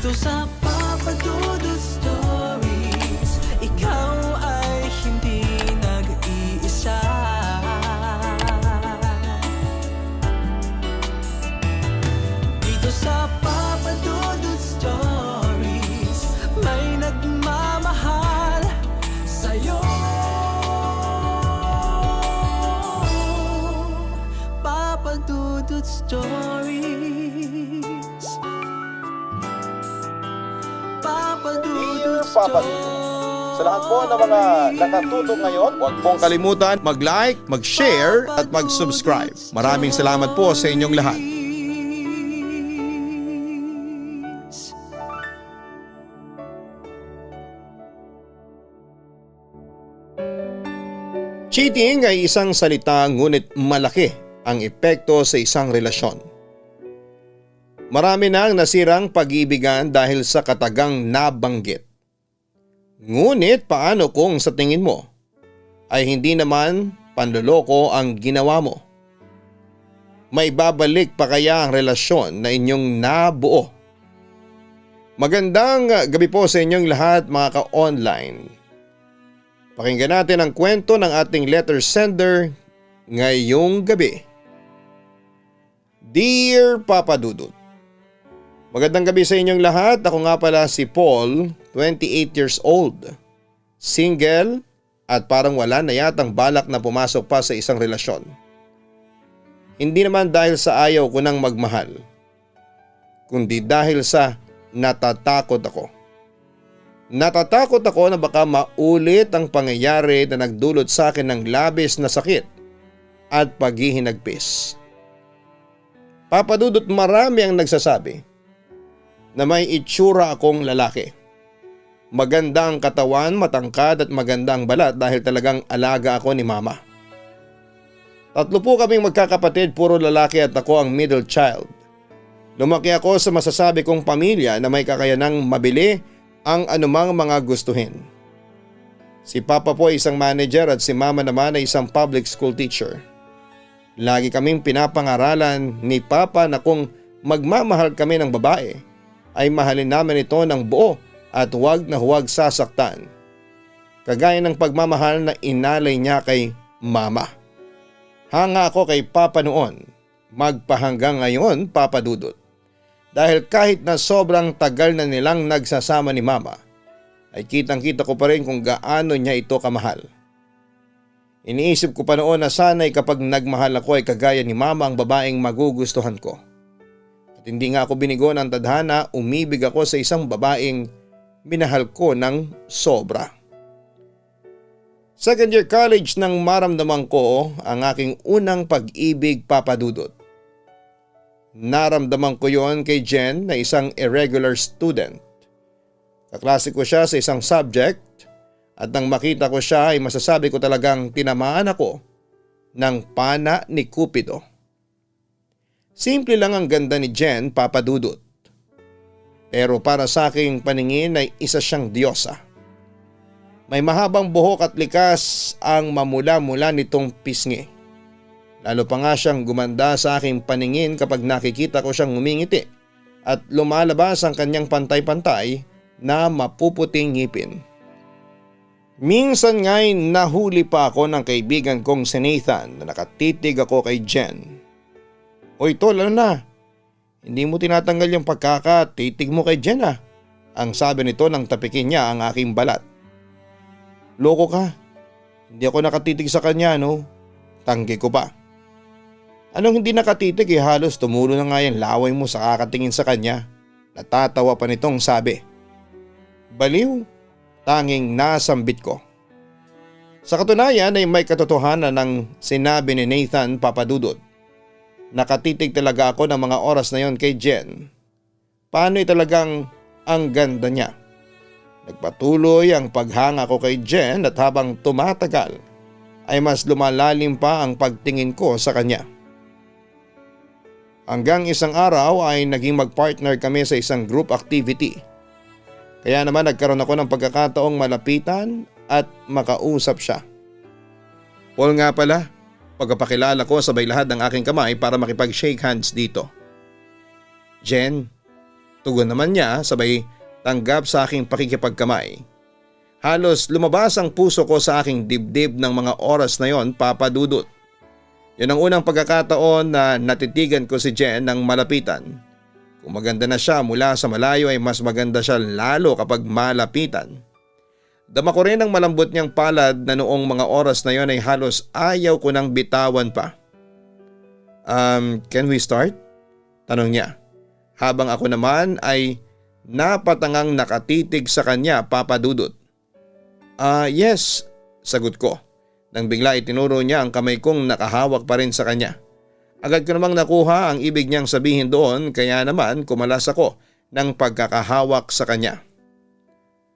Dito sa Papa Dudut Stories, ikaw ay hindi nag-iisa. Dito sa Papa Dudut Stories, may nagmamahal sa'yo. Papa Dudut Stories. Papa Dudut Papa Dudut. Sa lahat po ng mga nakatutok ngayon, huwag pong kalimutan mag-like, mag-share at mag-subscribe. Maraming salamat po sa inyong lahat. Cheating ay isang salita ngunit malaki ang epekto sa isang relasyon. Marami na ang nasirang pag-iibigan dahil sa katagang nabanggit. Ngunit paano kung sa tingin mo ay hindi naman panloloko ang ginawa mo? May babalik pa kaya ang relasyon na inyong nabuo? Magandang gabi po sa inyong lahat mga ka-online. Pakinggan natin ang kwento ng ating letter sender ngayong gabi. Dear Papa Dudut, magandang gabi sa inyong lahat. Ako nga pala si Paul, 28 years old, single at parang wala na yatang balak na pumasok pa sa isang relasyon. Hindi naman dahil sa ayaw ko nang magmahal, kundi dahil sa natatakot ako. Natatakot ako na baka maulit ang pangyayari na nagdulot sa akin ng labis na sakit at paghihinagpis. Papa Dudut, marami ang nagsasabi na may itsura akong lalaki. Maganda ang katawan, matangkad at maganda ang balat dahil talagang alaga ako ni mama. Tatlo po kaming magkakapatid, puro lalaki at ako ang middle child. Lumaki ako sa masasabi kong pamilya na may kakayanang mabili ang anumang mga gustuhin. Si Papa po ay isang manager at si Mama naman ay isang public school teacher. Lagi kaming pinapangaralan ni Papa na kung magmamahal kami ng babae ay mahalin namin ito ng buo at huwag na huwag sasaktan. Kagaya ng pagmamahal na inalay niya kay Mama. Hanga ako kay Papa noon, magpahanggang ngayon Papa Dudut. Dahil kahit na sobrang tagal na nilang nagsasama ni Mama, ay kitang-kita ko pa rin kung gaano niya ito kamahal. Iniisip ko pa noon na sana'y kapag nagmahal ako ay kagaya ni Mama ang babaeng magugustuhan ko. At hindi nga ako binigo ng tadhana, umibig ako sa isang babaeng minahal ko ng sobra. Second year college nang maramdaman ko ang aking unang pag-ibig, Papa Dudut. Naramdaman ko yon kay Jen na isang irregular student. Kaklase ko siya sa isang subject at nang makita ko siya ay masasabi ko talagang tinamaan ako ng pana ni Cupido. Simple lang ang ganda ni Jen, Papa Dudut. Pero para sa aking paningin ay isa siyang diyosa. May mahabang buhok at likas ang mamula-mula nitong pisngi. Lalo pa nga siyang gumanda sa aking paningin kapag nakikita ko siyang ngumingiti at lumalabas ang kanyang pantay-pantay na mapuputing ngipin. Minsan nga'y nahuli pa ako ng kaibigan kong si Nathan na nakatitig ako kay Jen. "Oy tol, ano na? Hindi mo tinatanggal yung pagkakatitig mo kay Jen ah," ang sabi nito nang tapikin niya ang aking balat. "Loko ka, hindi ako nakatitig sa kanya no," tanggi ko pa. "Anong hindi nakatitig eh, halos tumulo na nga yung laway mo sa kakatingin sa kanya," natatawa pa nitong sabi. Baliw, tanging nasambit ko. Sa katunayan ay may katotohanan ng sinabi ni Nathan, Papa Dudut. Nakatitig talaga ako ng mga oras na yon kay Jen. Paano'y talagang ang ganda niya. Nagpatuloy ang paghanga ko kay Jen at habang tumatagal ay mas lumalalim pa ang pagtingin ko sa kanya. Hanggang isang araw ay naging magpartner kami sa isang group activity. Kaya naman nagkaroon ako ng pagkakataong malapitan at makausap siya. Paul nga pala, pagkapakilala ko sabay lahat ng aking kamay para makipag-shake hands dito. Jen, Tugon naman niya sabay tanggap sa aking pakikipagkamay. Halos lumabas ang puso ko sa aking dibdib ng mga oras na yon, Papa Dudut. Yun ang unang pagkakataon na natitigan ko si Jen ng malapitan. Kung maganda na siya mula sa malayo ay mas maganda siya lalo kapag malapitan. Dama ko rin ang malambot niyang palad na noong mga oras na yon ay halos ayaw ko nang bitawan pa. Can we start? Tanong niya. Habang ako naman ay napatangang nakatitig sa kanya, Papa Dudut. Yes, sagot ko. Nang bigla itinuro niya ang kamay kong nakahawak pa rin sa kanya. Agad ko namang nakuha ang ibig niyang sabihin doon kaya naman kumalas ako ng pagkakahawak sa kanya.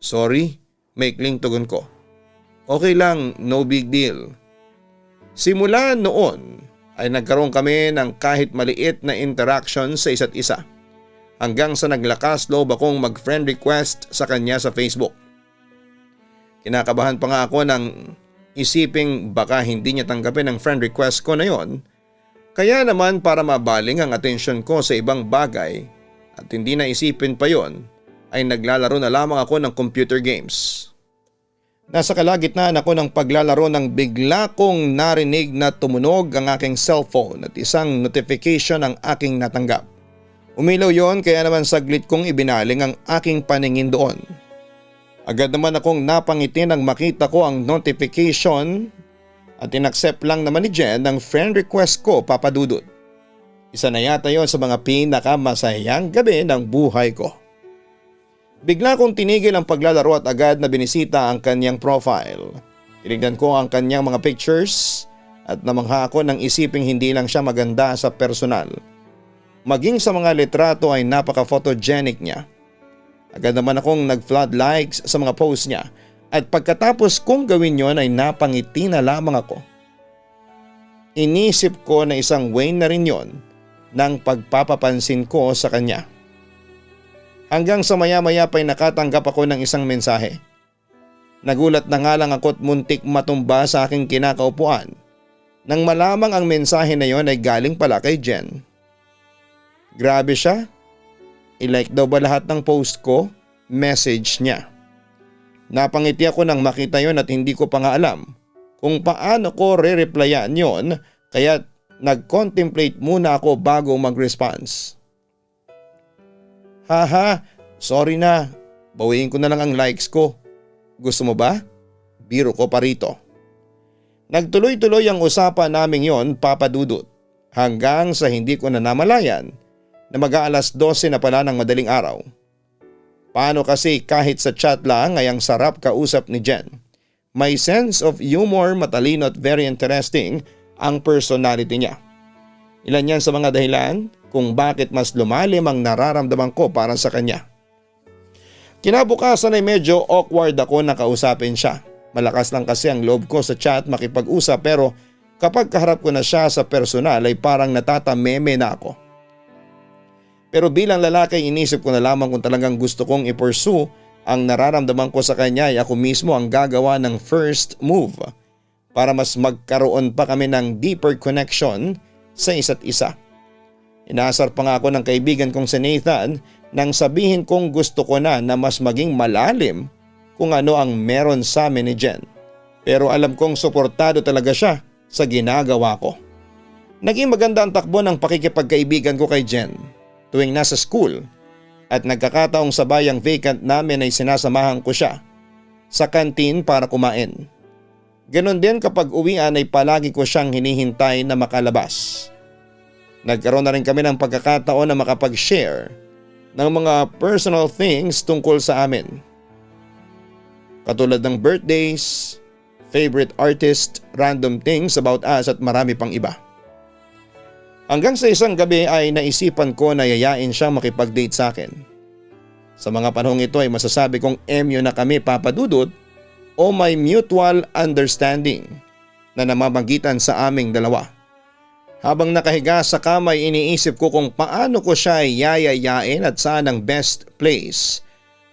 Sorry, maikling tugon ko. Okay lang, no big deal. Simula noon ay nagkaroon kami ng kahit maliit na interaction sa isa't isa. Hanggang sa naglakas loob akong mag-friend request sa kanya sa Facebook. Kinakabahan pa nga ako ng isiping baka hindi niya tanggapin ang friend request ko na yon. Kaya naman para mabaling ang atensyon ko sa ibang bagay at hindi na isipin pa yon ay naglalaro na lamang ako ng computer games. Nasa kalagitnaan ako ng paglalaro nang bigla kong narinig na tumunog ang aking cellphone at isang notification ang aking natanggap. Umilaw yon kaya naman saglit kong ibinaling ang aking paningin doon. Agad naman akong napangiti nang makita ko ang notification at inaccept lang naman ni Jen ang friend request ko, Papa Dudut. Isa na yata yon sa mga pinakamasayang gabi ng buhay ko. Bigla kong tinigil ang paglalaro at agad na binisita ang kanyang profile. Tinignan ko ang kanyang mga pictures at namangha ako nang isiping hindi lang siya maganda sa personal. Maging sa mga litrato ay napaka-photogenic niya. Agad naman akong nag-flood likes sa mga posts niya at pagkatapos kong gawin yon ay napangiti na lamang ako. Inisip ko na isang way na rin yon ng pagpapapansin ko sa kanya. Hanggang sa maya-maya pa'y nakatanggap ako ng isang mensahe. Nagulat na nga lang ako at muntik matumba sa aking kinakaupuan nang malamang ang mensahe na yon ay galing pala kay Jen. Grabe siya. I-like daw ba lahat ng post ko? Message niya. Napangiti ako nang makita yon at hindi ko pa nga alam kung paano ko re-replyan yon kaya nag-contemplate muna ako bago mag-response. Haha, sorry na. Bawiin ko na lang ang likes ko. Gusto mo ba? Biro ko pa rito. Nagtuloy-tuloy ang usapan naming yon, Papa Dudut, hanggang sa hindi ko na namalayan na mag-aalas 12 na pala ng madaling araw. Paano kasi kahit sa chat lang ay ang sarap kausap ni Jen. May sense of humor, matalino at very interesting ang personality niya. Ilan yan sa mga dahilan kung bakit mas lumalim ang nararamdaman ko para sa kanya. Kinabukasan ay medyo awkward ako na kausapin siya. Malakas lang kasi ang loob ko sa chat makipag-usap pero kapag kaharap ko na siya sa personal ay parang natatameme na ako. Pero bilang lalaki inisip ko na lamang kung talagang gusto kong i-pursue ang nararamdaman ko sa kanya ay ako mismo ang gagawa ng first move para mas magkaroon pa kami ng deeper connection sa isa't isa. Inaasar pa nga ako ng kaibigan kong si Nathan nang sabihin kong gusto ko na mas maging malalim kung ano ang meron sa amin ni Jen. Pero alam kong suportado talaga siya sa ginagawa ko. Naging maganda ang takbo ng pakikipagkaibigan ko kay Jen. Tuwing nasa school at nagkakataong sabay ang vacant namin ay sinasamahan ko siya sa kantin para kumain. Ganon din kapag uwian ay palagi ko siyang hinihintay na makalabas. Nagkaroon na rin kami ng pagkakataon na makapag-share ng mga personal things tungkol sa amin. Katulad ng birthdays, favorite artist, random things about us at marami pang iba. Hanggang sa isang gabi ay naisipan ko na yayain siyang makipag-date sa akin. Sa mga panahong ito ay masasabi kong MU na kami, Papa Dudut, o may mutual understanding na namamagitan sa aming dalawa. Habang nakahiga sa kama ay iniisip ko kung paano ko siya yayayain at saan ang best place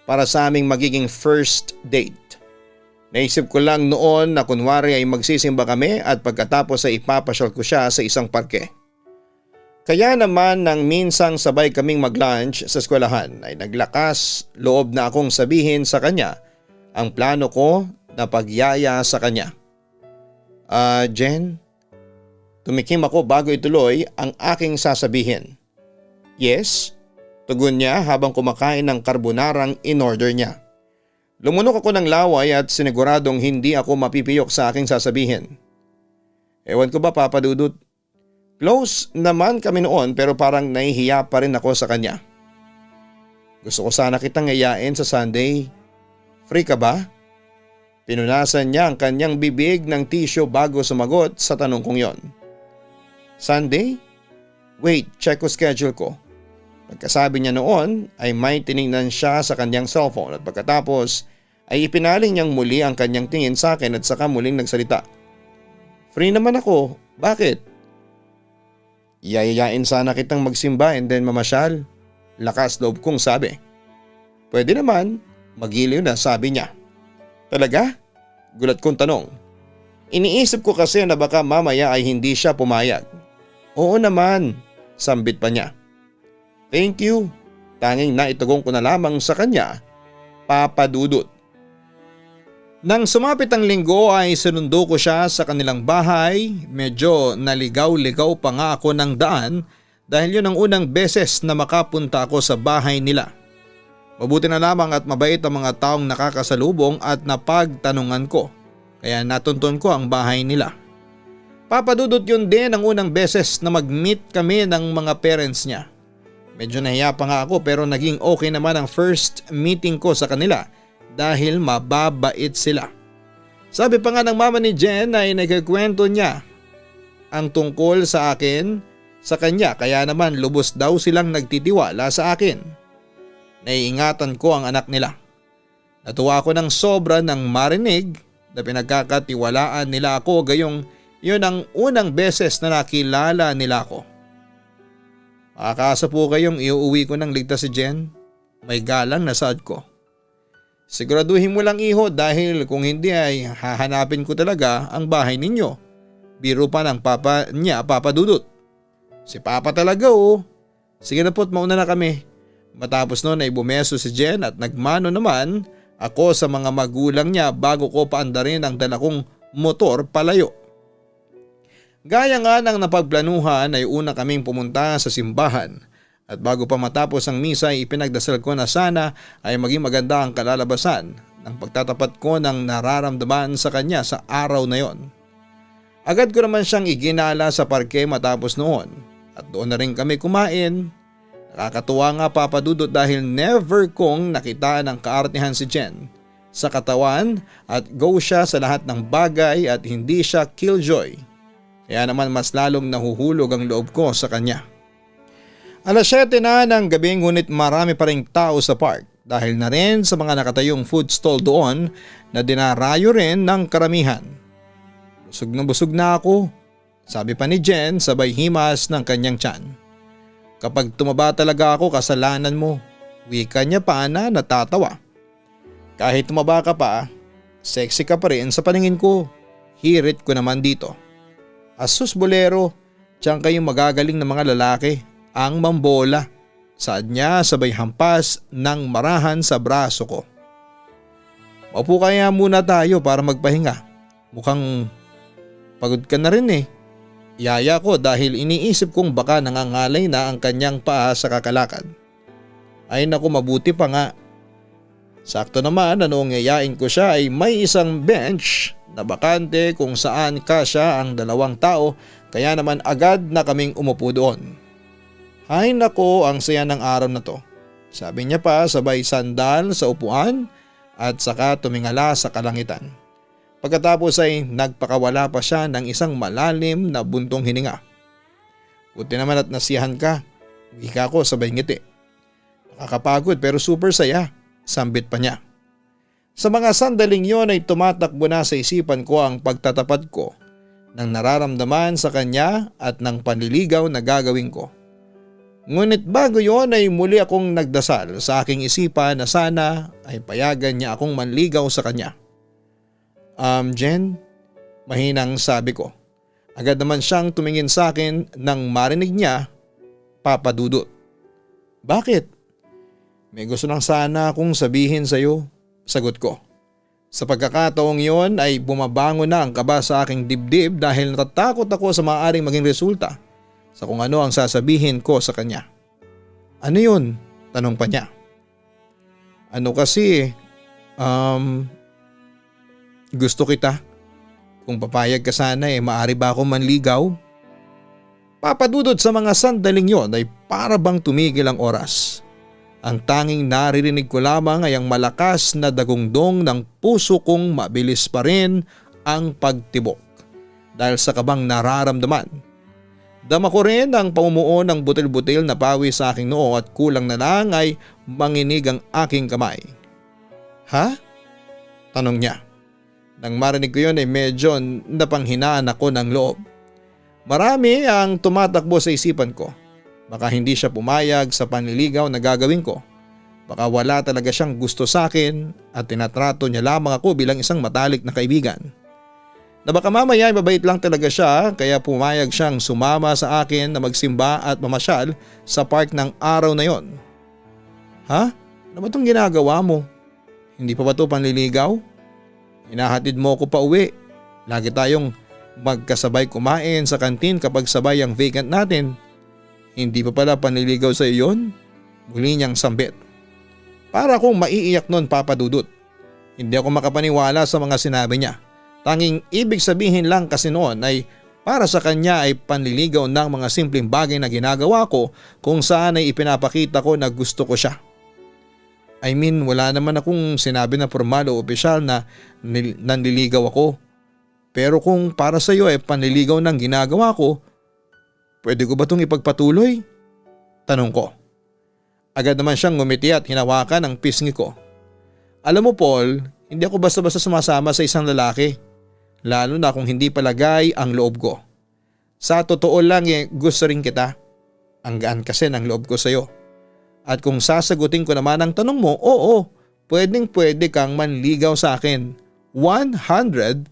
para sa aming magiging first date. Naisip ko lang noon na kunwari ay magsisimba kami at pagkatapos ay ipapasyal ko siya sa isang parke. Kaya naman nang minsang sabay kaming mag-lunch sa eskwelahan ay naglakas loob na akong sabihin sa kanya ang plano ko na pagyaya sa kanya. Jen, tumikim ako bago ituloy ang aking sasabihin. Yes, tugon niya habang kumakain ng carbonarang in-order niya. Lumunok ako ng laway at siniguradong hindi ako mapipiyok sa aking sasabihin. Ewan ko ba, Papa Dudut? Close naman kami noon pero parang nahihiya pa rin ako sa kanya. Gusto ko sana kitang yayain sa Sunday. Free ka ba? Pinunasan niya ang kanyang bibig ng tissue bago sumagot sa tanong kong yon. Sunday? Wait, check ko schedule ko. Pagkasabi niya noon ay may tiningnan siya sa kanyang cellphone at pagkatapos ay ipinaling niyang muli ang kanyang tingin sa akin at saka muling nagsalita. Free naman ako. Bakit? Yayayain sana kitang magsimba and then mamasyal. Lakas loob kong sabi. Pwede naman. Magiliw na, sabi niya. Talaga? Gulat kong tanong. Iniisip ko kasi na baka mamaya ay hindi siya pumayag. Oo naman, sambit pa niya. Thank you. Tanging naitugong ko na lamang sa kanya, Papa Dudut. Nang sumapit ang linggo ay sinundo ko siya sa kanilang bahay. Medyo naligaw-ligaw pa nga ako ng daan dahil yun ang unang beses na makapunta ako sa bahay nila. Mabuti na lamang at mabait ang mga taong nakakasalubong at napagtanungan ko, kaya natuntun ko ang bahay nila. Papa Dudut, yun din ang unang beses na mag-meet kami ng mga parents niya. Medyo nahiya pa nga ako pero naging okay naman ang first meeting ko sa kanila dahil mababait sila. Sabi pa nga ng mama ni Jen ay nagkikwento niya ang tungkol sa akin sa kanya, kaya naman lubos daw silang nagtitiwala sa akin. Naiingatan ko ang anak nila. Natuwa ako ng sobra nang marinig na pinagkakatiwalaan nila ako gayong yun ang unang beses na nakilala nila ako. Makakaasa po kayong iuuwi ko ng ligtas si Jen. May galang na saad ko. Siguraduhin mo lang, iho, dahil kung hindi ay hahanapin ko talaga ang bahay ninyo. Biro pa ng papa niya, Papa Dudut. Si Papa talaga, oh. Sige na po't, mauna na kami. Matapos noon ay bumeso si Jen at nagmano naman ako sa mga magulang niya bago ko paandarin ang dala kong motor palayo. Gaya nga ng napagplanuhan ay una kaming pumunta sa simbahan. At bago pa matapos ang misa ay ipinagdasal ko na sana ay maging maganda ang kalalabasan ng pagtatapat ko ng nararamdaman sa kanya sa araw na yon. Agad ko naman siyang iginala sa parke matapos noon at doon na rin kami kumain. Nakakatuwa nga, Papa Dudut, dahil never kong nakitaan ng kaartihan si Jen sa katawan at go siya sa lahat ng bagay at hindi siya killjoy. Kaya naman mas lalong nahuhulog ang loob ko sa kanya. Alas 7 na ng gabi ngunit marami pa ring tao sa park dahil na rin sa mga nakatayong food stall doon na dinarayo rin ng karamihan. Busog na ako, sabi pa ni Jen sabay himas ng kanyang tiyan. Kapag tumaba talaga ako, kasalanan mo, wika niya pa na natatawa. Kahit tumaba ka pa, sexy ka pa rin sa paningin ko, hirit ko naman dito. Asus bolero, tiyan kayong magagaling na mga lalaki. Ang mambola, saad niya sabay hampas ng marahan sa braso ko. Maupo kaya muna tayo para magpahinga. Mukhang pagod ka na rin eh. Yaya ko dahil iniisip kong baka nangangalay na ang kanyang paa sa kakalakad. Ay naku, mabuti pa nga. Sakto naman na noong yayain ko siya ay may isang bench na bakante kung saan kasya ang 2 tao, kaya naman agad na kaming umupo doon. Ay nako, ang saya ng araw na to. Sabi niya pa sabay sandal sa upuan at saka tumingala sa kalangitan. Pagkatapos ay nagpakawala pa siya ng isang malalim na buntong hininga. Buti naman at nasiyahan ka, wika ko sabay ngiti. Nakakapagod pero super saya, sambit pa niya. Sa mga sandaling yon ay tumatakbo na sa isipan ko ang pagtatapat ko ng nararamdaman sa kanya at ng panliligaw na gagawin ko. Ngunit bago yon ay muli akong nagdasal sa aking isipan na sana ay payagan niya akong manligaw sa kanya. Jen, mahinang sabi ko. Agad naman siyang tumingin sa akin nang marinig niya Papa Dudut. Bakit? May gusto lang sana akong sabihin sa iyo, sagot ko. Sa pagkakataong yon ay bumabango na ang kaba sa aking dibdib dahil natatakot ako sa maaaring maging resulta sa kung ano ang sasabihin ko sa kanya. Ano yun? Tanong pa niya. Ano kasi, gusto kita. Kung papayag ka sana maaari ba akong manligaw? Papadudod sa mga sandaling yon ay para bang tumigil ang oras. Ang tanging naririnig ko lamang ay ang malakas na dagungdong ng puso kong mabilis pa rin ang pagtibok dahil sa kabang nararamdaman. Dama ko rin ang pamumuo ng butil-butil na pawi sa aking noo at kulang na lang ay manginig ang aking kamay. Ha? Tanong niya. Nang marinig ko yun ay medyo napanghinaan ako ng loob. Marami ang tumatakbo sa isipan ko. Baka hindi siya pumayag sa panliligaw na gagawin ko. Baka wala talaga siyang gusto sa akin at tinatrato niya lamang ako bilang isang matalik na kaibigan. Na baka mamaya ay mabait lang talaga siya kaya pumayag siyang sumama sa akin na magsimba at mamasyal sa park ng araw na yon. Ha? Ano ba itong ginagawa mo? Hindi pa ba ito panliligaw? Hinahatid mo ko pa uwi. Lagi tayong magkasabay kumain sa kantin kapag sabay ang vacant natin. Hindi pa pala panliligaw sa iyo yun? Muli niyang sambit. Para akong maiiyak nun, Papa Dudut. Hindi ako makapaniwala sa mga sinabi niya. Tanging ibig sabihin lang kasi noon ay para sa kanya ay panliligaw ng mga simpleng bagay na ginagawa ko kung saan ay ipinapakita ko na gusto ko siya. I mean, wala naman akong sinabi na formal o opisyal na nanliligaw ako. Pero kung para sa iyo ay panliligaw ng ginagawa ko, pwede ko ba itong ipagpatuloy? Tanong ko. Agad naman siyang ngumiti at hinawakan ang pisngi ko. Alam mo Paul, hindi ako basta-basta sumasama sa isang lalaki. Lalo na kung hindi palagay ang loob ko. Sa totoo lang gusto rin kita. Ang gaan kasi ng loob ko sa iyo. At kung sasagutin ko naman ang tanong mo, oo, pwedeng-pwede kang manligaw sa akin. 100%.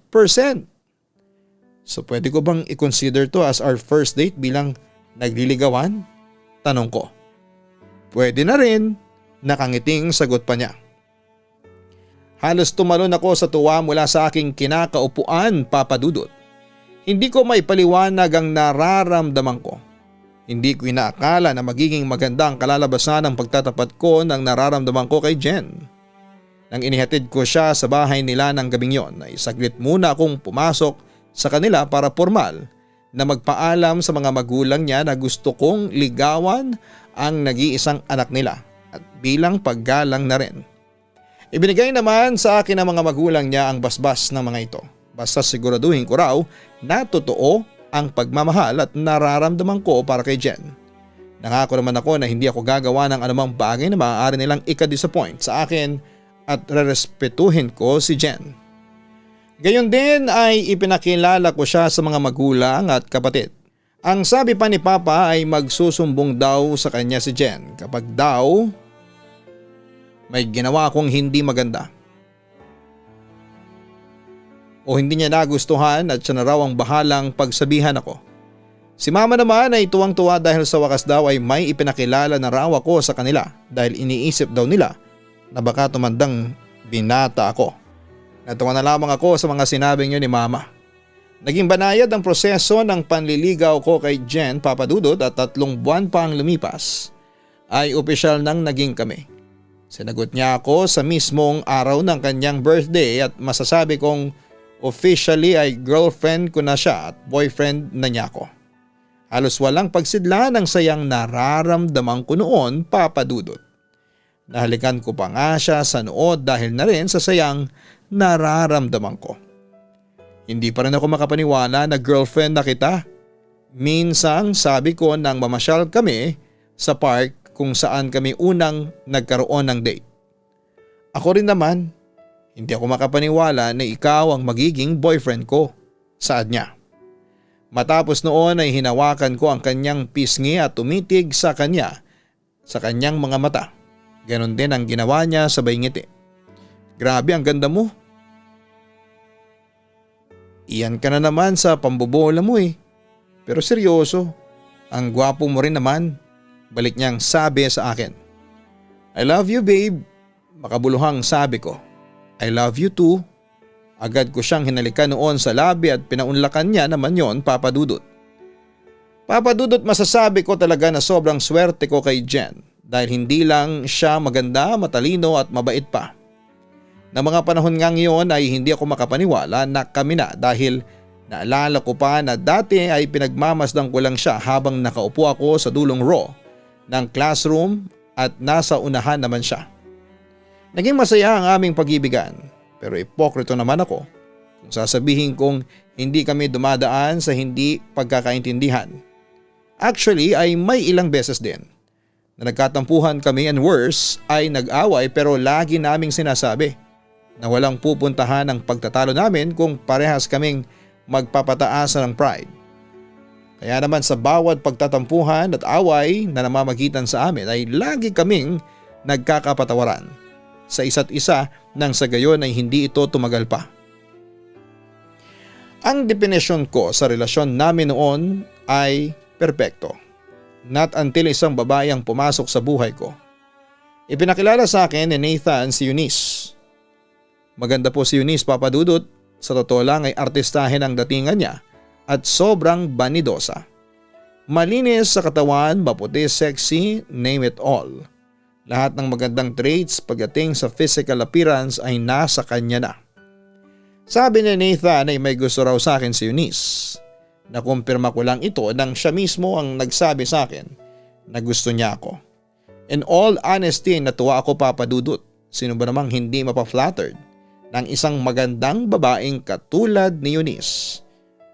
So pwede ko bang i-consider to as our first date bilang nagliligawan? Tanong ko. Pwede na rin, nakangiting sagot pa niya. Halos tumalon ako sa tuwa mula sa aking kinakaupuan, Papa Dudut. Hindi ko may paliwanag ang nararamdaman ko. Hindi ko inaakala na magiging maganda ang kalalabasan ng pagtatapat ko ng nararamdaman ko kay Jen. Nang inihatid ko siya sa bahay nila ng gabing yon ay saglit muna akong pumasok sa kanila para formal na magpaalam sa mga magulang niya na gusto kong ligawan ang nag-iisang anak nila at bilang paggalang na rin. Ibinigay naman sa akin ng mga magulang niya ang basbas ng mga ito. Basta siguraduhin ko raw na totoo ang pagmamahal at nararamdaman ko para kay Jen. Nangako naman ako na hindi ako gagawa ng anumang bagay na maaari nilang ika-disappoint sa akin at rerespetuhin ko si Jen. Gayon din ay ipinakilala ko siya sa mga magulang at kapatid. Ang sabi pa ni Papa ay magsusumbong daw sa kanya si Jen kapag daw may ginawa akong hindi maganda. O hindi niya nagustuhan at siya na raw ang bahalang pagsabihan ako. Si Mama naman ay tuwang-tuwa dahil sa wakas daw ay may ipinakilala na raw ako sa kanila dahil iniisip daw nila na baka tumandang binata ako. Natuwa na lamang ako sa mga sinabing yun ni Mama. Naging banayad ang proseso ng panliligaw ko kay Jen, Papa Dudut, at 3 buwan pa ang lumipas ay opisyal nang naging kami. Sinagot niya ako sa mismong araw ng kanyang birthday at masasabi kong officially ay girlfriend ko na siya at boyfriend na niya ako. Halos walang pagsidla ng sayang nararamdaman ko noon, Papa Dudut. Nahalikan ko pa nga siya sa noo dahil na rin sa sayang nararamdaman ko. Hindi pa rin ako makapaniwala na girlfriend na kita. Minsang sabi ko nang mamasyal kami sa park kung saan kami unang nagkaroon ng date. Ako rin naman, hindi ako makapaniwala na ikaw ang magiging boyfriend ko, saad niya. Matapos noon ay hinawakan ko ang kanyang pisngi at tumitig sa kanyang mga mata. Ganon din ang ginawa niya sabay ngiti. Grabe ang ganda mo. Iyan ka na naman sa pambobola mo eh. Pero seryoso, ang gwapo mo rin naman, Balik niyang sabi sa akin. I love you babe. Makabuluhang sabi ko. I love you too. Agad ko siyang hinalikan noon sa labi at pinaunlakan niya naman yon, Papa Dudut. Papa Dudut, masasabi ko talaga na sobrang swerte ko kay Jen dahil hindi lang siya maganda, matalino at mabait pa. Na mga panahon ngang iyon ay hindi ako makapaniwala na kami na dahil naalala ko pa na dati ay pinagmamasdan ko lang siya habang nakaupo ako sa dulong row ng classroom at nasa unahan naman siya. Naging masaya ang aming pag-ibigan pero ipokrito naman ako kung sasabihin kong hindi kami dumadaan sa hindi pagkakaintindihan. Actually ay may ilang beses din na nagkatampuhan kami and worse ay nag-away pero lagi naming sinasabi na walang pupuntahan ang pagtatalo namin kung parehas kaming magpapataasan ng pride. Kaya naman sa bawat pagtatampuhan at away na namamagitan sa amin ay lagi kaming nagkakapatawaran sa isa't isa nang sa gayon ay hindi ito tumagal pa. Ang definisyon ko sa relasyon namin noon ay perpekto. Not until isang babae ang pumasok sa buhay ko. Ipinakilala sa akin ni Nathan si Eunice. Maganda po si Eunice, Papa Dudut. Sa totoo lang ay artistahin ang datingan niya at sobrang banidosa. Malinis sa katawan, maputi, sexy, name it all. Lahat ng magandang traits pagdating sa physical appearance ay nasa kanya na. Sabi ni Nathan ay may gusto raw sa akin si Eunice. Nakumpirma ko lang ito nang siya mismo ang nagsabi sa akin na gusto niya ako. In all honesty, natuwa ako, Papa Dudut. Sino ba namang hindi mapaflattered ng isang magandang babaeng katulad ni Eunice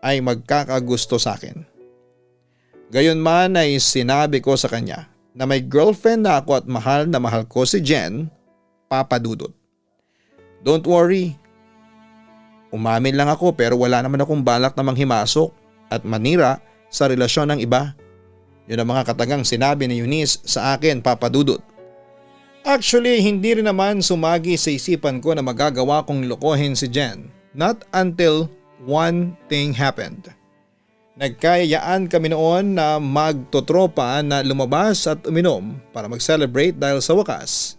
ay magkakagusto sa akin. Gayunman ay sinabi ko sa kanya na may girlfriend na ako at mahal na mahal ko si Jen, Papa Dudut. Don't worry. Umamin lang ako pero wala naman akong balak na manghimasok at manira sa relasyon ng iba. Yun ang mga katagang sinabi ni Eunice sa akin, Papa Dudut. Actually, hindi rin naman sumagi sa isipan ko na magagawa kong lokohin si Jen. Not until one thing happened. Nagkayayaan kami noon na magtotropa na lumabas at uminom para mag-celebrate dahil sa wakas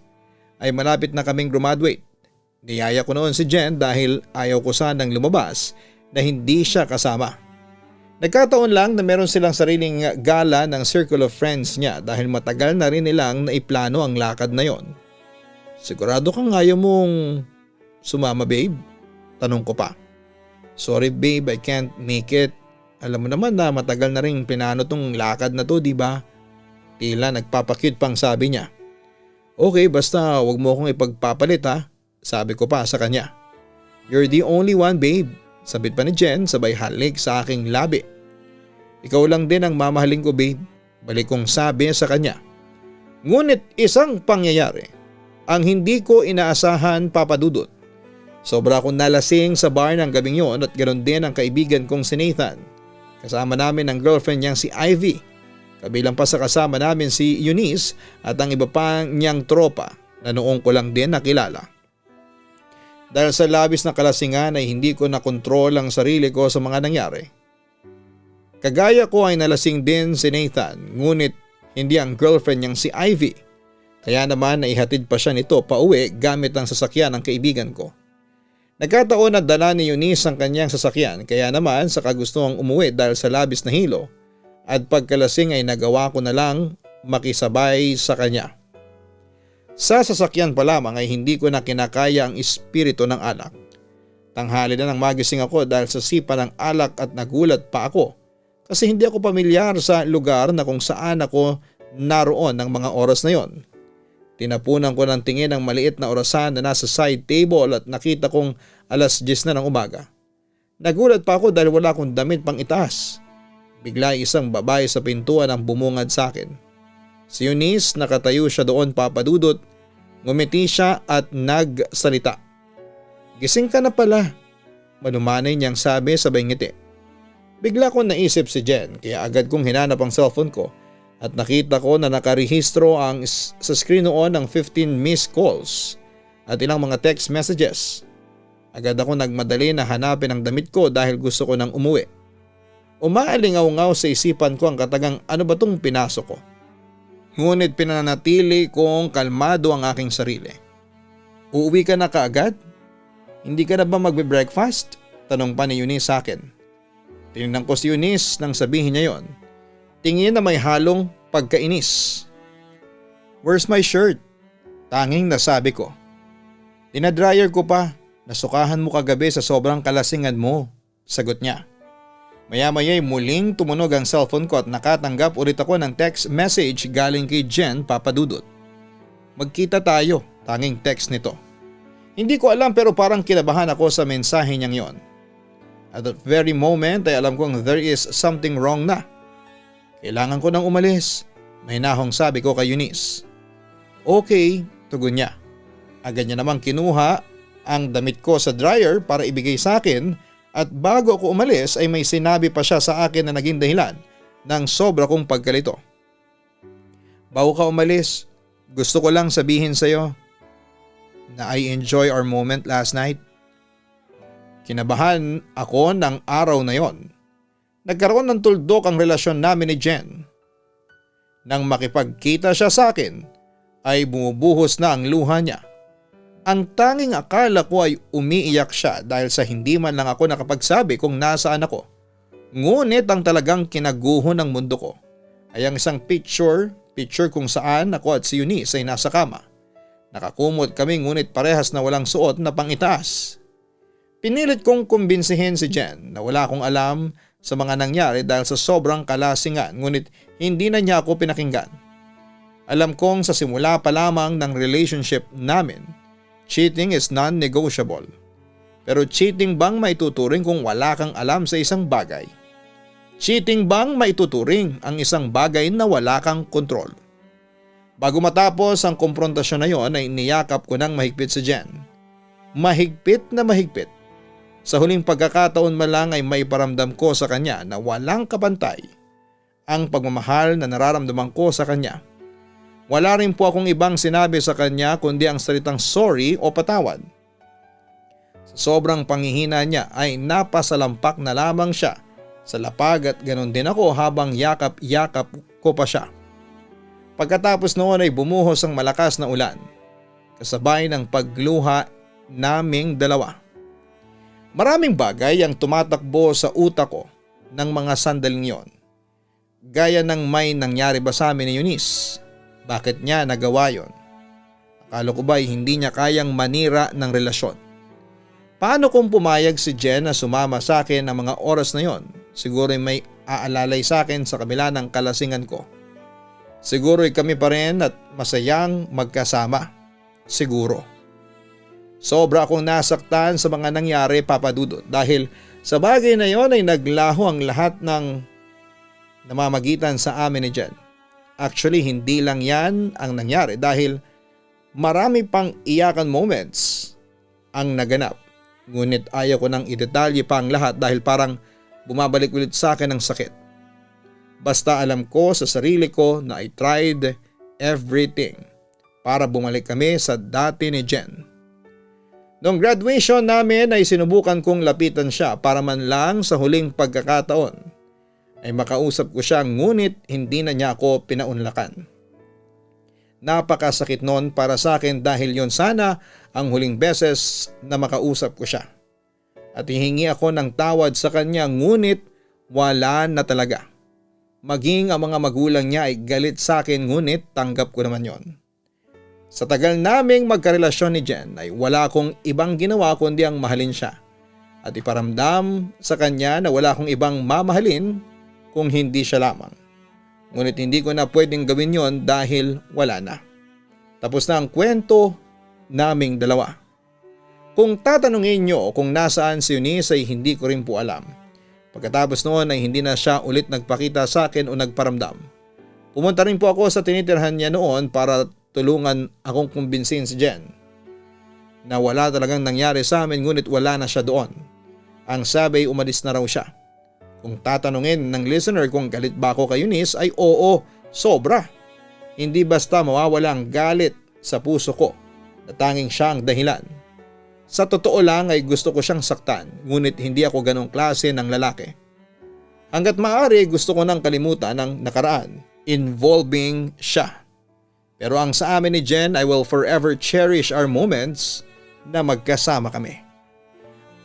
ay malapit na kaming graduate. Niyaya ko noon si Jen dahil ayaw ko sanang lumabas na hindi siya kasama. Nagkataon lang na meron silang sariling gala ng circle of friends niya dahil matagal na rin nilang naiplano ang lakad na yon. Sigurado kang ayaw mong sumama, babe? Tanong ko pa. Sorry babe, I can't make it. Alam mo naman na matagal na rin pinano tong lakad na to, di ba? Tila nagpapakute pang sabi niya. Okay, basta wag mo akong ipagpapalit ha, sabi ko pa sa kanya. You're the only one, babe. Sabit pa ni Jen sabay halik sa aking labi. Ikaw lang din ang mamahalin ko, babe. Balik kong sabi sa kanya. Ngunit isang pangyayari ang hindi ko inaasahan, Papa Dudut. Sobra akong nalasing sa bar ng gabing yon at ganoon din ang kaibigan kong si Nathan. Kasama namin ang girlfriend niyang si Ivy. Kabilang pa sa kasama namin si Eunice at ang iba pa niyang tropa na noong ko lang din nakilala. Dahil sa labis na kalasingan ay hindi ko nakontrol ang sarili ko sa mga nangyari. Kagaya ko ay nalasing din si Nathan ngunit hindi ang girlfriend niyang si Ivy. Kaya naman naihatid pa siya nito pauwi gamit ang sasakyan ng kaibigan ko. Nagkataon na dala ni Eunice ang kanyang sasakyan kaya naman sa kagustuhang umuwi dahil sa labis na hilo at pagkalasing ay nagawa ko na lang makisabay sa kanya. Sa sasakyan pa lamang ay hindi ko na kinakaya ang espiritu ng alak. Tanghali na nang magising ako dahil sa sipa ng alak at nagulat pa ako kasi hindi ako pamilyar sa lugar na kung saan ako naroon ng mga oras na yon. Tinapunan ko ng tingin ang maliit na orasan na nasa side table at nakita kong 10:00 na ng umaga. Nagulat pa ako dahil wala akong damit pang itaas. Bigla isang babae sa pintuan ang bumungad sa akin. Si Eunice, nakatayo siya doon, Papa Dudut. Ngumiti siya at nagsalita. Gising ka na pala. Malumanay niyang sabi sabay ngiti. Bigla ko naisip si Jen kaya agad kong hinanap ang cellphone ko at nakita ko na nakarehistro sa screen noon ng 15 missed calls at ilang mga text messages. Agad ako nagmadali na hanapin ang damit ko dahil gusto ko nang umuwi. Umaalingaw-ngaw sa isipan ko ang katagang ano ba tong pinasok ko. Ngunit pinanatili kong kalmado ang aking sarili. Uuwi ka na kaagad? Hindi ka na ba magbe-breakfast? Tanong pa ni Eunice sa akin. Tinignan ko si Eunice nang sabihin niya yon. Tingin na may halong pagkainis. Where's my shirt? Tanging nasabi ko. Dinadryer ko pa. Nasukahan mo kagabi sa sobrang kalasingan mo. Sagot niya. Maya-maya'y muling tumunog ang cellphone ko at nakatanggap ulit ako ng text message galing kay Jen Papadudot. Magkita tayo, tanging text nito. Hindi ko alam pero parang kinabahan ako sa mensahe niyang yon. At that very moment ay alam kong there is something wrong na. Kailangan ko nang umalis. May nahong sabi ko kay Eunice. Okay, tugon niya. Agad niya namang kinuha ang damit ko sa dryer para ibigay sa akin at bago ako umalis ay may sinabi pa siya sa akin na naging dahilan ng sobra kong pagkalito. Bago ka umalis, gusto ko lang sabihin sa iyo na I enjoy our moment last night. Kinabahan ako ng araw na yon. Nagkaroon ng tuldok ang relasyon namin ni Jen. Nang makipagkita siya sa akin ay bumubuhos na ang luha niya. Ang tanging akala ko ay umiiyak siya dahil sa hindi man lang ako nakapagsabi kung nasaan ako. Ngunit ang talagang kinaguho ng mundo ko ay ang isang picture kung saan ako at si Eunice ay nasa kama. Nakakumot kami ngunit parehas na walang suot na pangitaas. Pinilit kong kumbinsihin si Jen na wala akong alam sa mga nangyari dahil sa sobrang kalasingan ngunit hindi na niya ako pinakinggan. Alam kong sa simula pa lamang ng relationship namin, cheating is non-negotiable. Pero cheating bang maituturing kung wala kang alam sa isang bagay? Cheating bang maituturing ang isang bagay na wala kang kontrol? Bago matapos ang komprontasyon na yon ay niyakap ko ng mahigpit si Jen. Mahigpit na mahigpit. Sa huling pagkakataon man lang ay maiparamdam ko sa kanya na walang kapantay ang pagmamahal na nararamdaman ko sa kanya. Wala rin po akong ibang sinabi sa kanya kundi ang salitang sorry o patawad. Sa sobrang panghihina niya ay napasalampak na lamang siya sa lapag at ganon din ako habang yakap-yakap ko pa siya. Pagkatapos noon ay bumuhos ang malakas na ulan, kasabay ng pagluha naming dalawa. Maraming bagay ang tumatakbo sa utak ko ng mga sandaling yon. Gaya ng may nangyari ba sa amin ni Eunice? Bakit niya nagawa yon? Akala ko ba hindi niya kayang manira ng relasyon? Paano kung pumayag si Jen na sumama sa akin ng mga oras na yon? Siguro may aalalay sa akin sa kabila ng kalasingan ko. Siguro kami pa rin at masayang magkasama. Siguro. Sobra akong nasaktan sa mga nangyari, Papa Dudut, dahil sa bagay na yon ay naglaho ang lahat ng namamagitan sa amin ni Jen. Actually, hindi lang yan ang nangyari dahil marami pang iyakan moments ang naganap. Ngunit ayaw ko nang idetalye pa ang lahat dahil parang bumabalik ulit sa akin ang sakit. Basta alam ko sa sarili ko na I tried everything para bumalik kami sa dati ni Jen. Noong graduation namin ay sinubukan kong lapitan siya para man lang sa huling pagkakataon ay makausap ko siya ngunit hindi na niya ako pinaunlakan. Napakasakit noon para sa akin dahil yon sana ang huling beses na makausap ko siya. At hihingi ako ng tawad sa kanya ngunit wala na talaga. Maging ang mga magulang niya ay galit sa akin ngunit tanggap ko naman yon. Sa tagal naming magkarelasyon ni Jen ay wala akong ibang ginawa kundi ang mahalin siya. At iparamdam sa kanya na wala akong ibang mamahalin kung hindi siya lamang. Ngunit hindi ko na pwedeng gawin yon dahil wala na. Tapos na ang kwento naming dalawa. Kung tatanungin nyo kung nasaan si Eunice ay hindi ko rin po alam. Pagkatapos noon ay hindi na siya ulit nagpakita sa akin o nagparamdam. Pumunta rin po ako sa tinitirhan niya noon para tulungan akong kumbinsin si Jen na wala talagang nangyari sa amin ngunit wala na siya doon. Ang sabi umalis na raw siya. Kung tatanungin ng listener kung galit ba ako kay Eunice ay oo, sobra. Hindi basta mawawala ang galit sa puso ko na tanging siya ang dahilan. Sa totoo lang ay gusto ko siyang saktan ngunit hindi ako ganong klase ng lalaki. Hanggat maaari gusto ko nang kalimutan ang nakaraan involving siya. Pero ang sa amin ni Jen, I will forever cherish our moments na magkasama kami.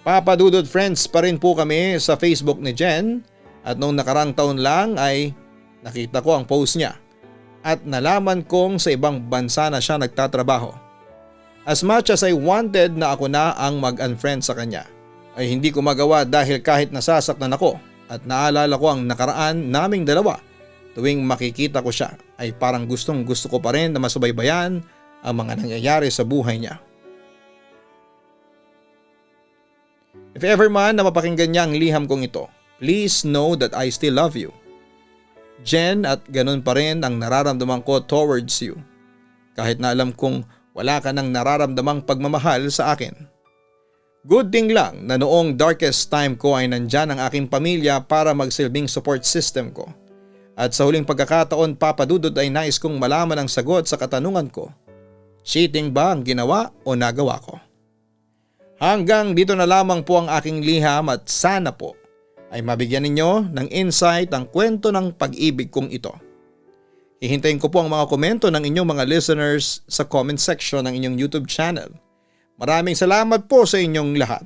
Papa Dudut friends pa rin po kami sa Facebook ni Jen at noong nakarang taon lang ay nakita ko ang post niya at nalaman kong sa ibang bansa na siya nagtatrabaho. As much as I wanted na ako na ang mag-unfriend sa kanya, ay hindi ko magawa dahil kahit nasasaktan ako at naalala ko ang nakaraan naming dalawa, tuwing makikita ko siya ay parang gustong gusto ko pa rin na masubaybayan ang mga nangyayari sa buhay niya. If ever man na mapakinggan niya ang liham kong ito, please know that I still love you. Jen, at ganun pa rin ang nararamdaman ko towards you. Kahit na alam kong wala ka nang nararamdamang pagmamahal sa akin. Good thing lang na noong darkest time ko ay nandyan ang aking pamilya para magsilbing support system ko. At sa huling pagkakataon, Papa Dudut, ay nais kong malaman ang sagot sa katanungan ko. Cheating ba ang ginawa o nagawa ko? Hanggang dito na lamang po ang aking liham at sana po ay mabigyan ninyo ng insight ang kwento ng pag-ibig kong ito. Hihintayin ko po ang mga komento ng inyong mga listeners sa comment section ng inyong YouTube channel. Maraming salamat po sa inyong lahat.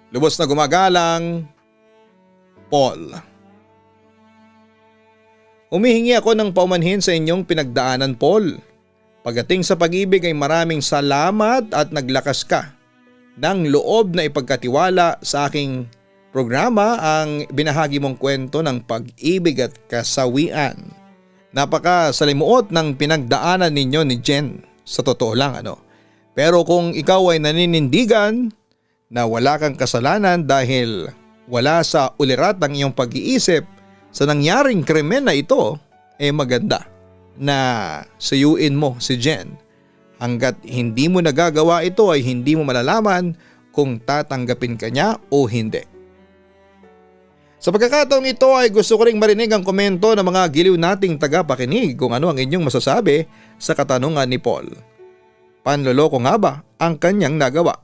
Lubos na gumagalang, Paul. Humihingi ako ng paumanhin sa inyong pinagdaanan, Paul. Pagdating sa pag-ibig ay maraming salamat at naglakas ka ng loob na ipagkatiwala sa aking programa ang binahagi mong kwento ng pag-ibig at kasawian. Napakasalimuot ng pinagdaanan ninyo ni Jen, sa totoo lang Pero kung ikaw ay naninindigan na wala kang kasalanan dahil wala sa ulirat ang iyong pag-iisip sa nangyaring krimen na ito, maganda na suyuin mo si Jen. Hanggat hindi mo nagagawa ito ay hindi mo malalaman kung tatanggapin ka niya o hindi. Sa pagkakataong ito ay gusto ko ring marinig ang komento ng mga giliw nating tagapakinig kung ano ang inyong masasabi sa katanungan ni Paul. Panloloko nga ba ang kanyang nagawa?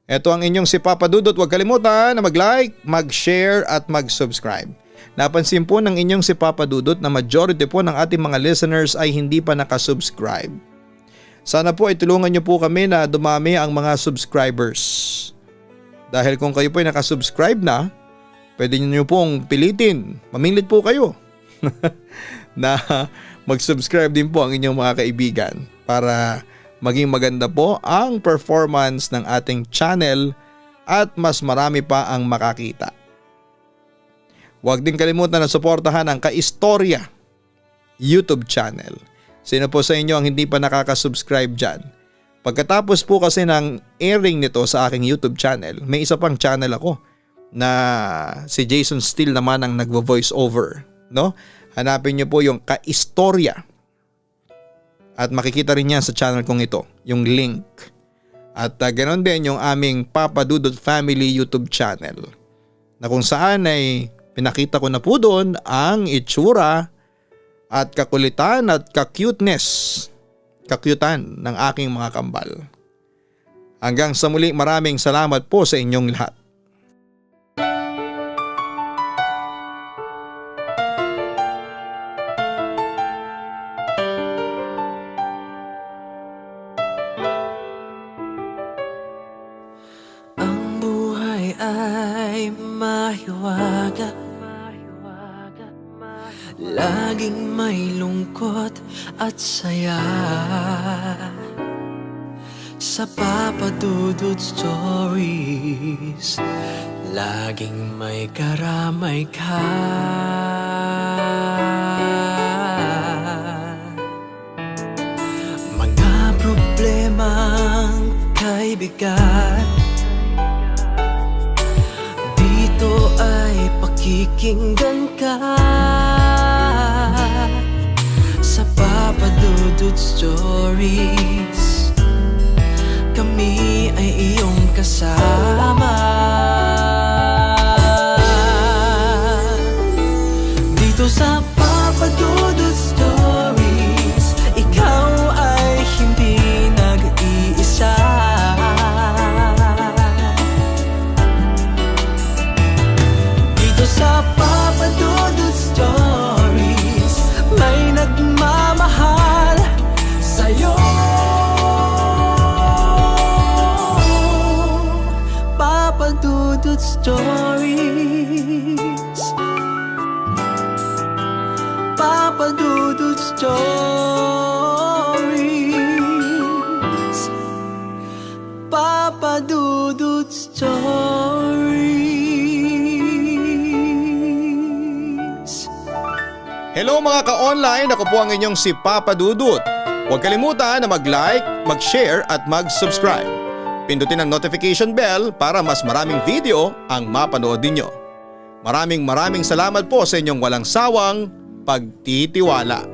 Ito ang inyong si Papa Dudut. Huwag kalimutan na mag-like, mag-share at mag-subscribe. Napansin po ng inyong si Papa Dudut na majority po ng ating mga listeners ay hindi pa nakasubscribe. Sana po ay tulungan niyo po kami na dumami ang mga subscribers. Dahil kung kayo po ay nakasubscribe na, pwede niyo pong pilitin, mamilit po kayo na mag-subscribe din po ang inyong mga kaibigan para maging maganda po ang performance ng ating channel at mas marami pa ang makakita. Huwag din kalimutan na suportahan ang Kaistorya YouTube channel. Sino po sa inyo ang hindi pa nakaka-subscribe dyan? Pagkatapos po kasi ng airing nito sa aking YouTube channel, may isa pang channel ako na si Jason Steele naman ang nagvo-voice over. Hanapin niyo po yung Kaistorya. At makikita rin yan sa channel kong ito, yung link. At ganoon din yung aming Papa Dudut Family YouTube channel. Na kung saan ay pinakita ko na po doon ang itsura at kakulitan at kakyutan ng aking mga kambal. Hanggang sa muli, maraming salamat po sa inyong lahat. Ay mahiwaga, laging may lungkot at saya. Sa Papa Dudut Stories, laging may karamay ka. Mga problemang kay bigat, dito ay pakikinggan ka. Sa Papa Dudut Stories, kami ay iyong kasama. Dito sa Papa Dudut Stories, ikaw ay hindi nag-iisa. Sa Papa Dudut Stories, may nagmamahal Dudut Stories. Papa Dudut Stories. Papa Dudut Stories. Hello mga ka-online, ako po ang inyong si Papa Dudut. Huwag kalimutan na mag-like, mag-share at mag-subscribe. Pindutin ang notification bell para mas maraming video ang mapanood ninyo. Maraming salamat po sa inyong walang sawang pagtitiwala.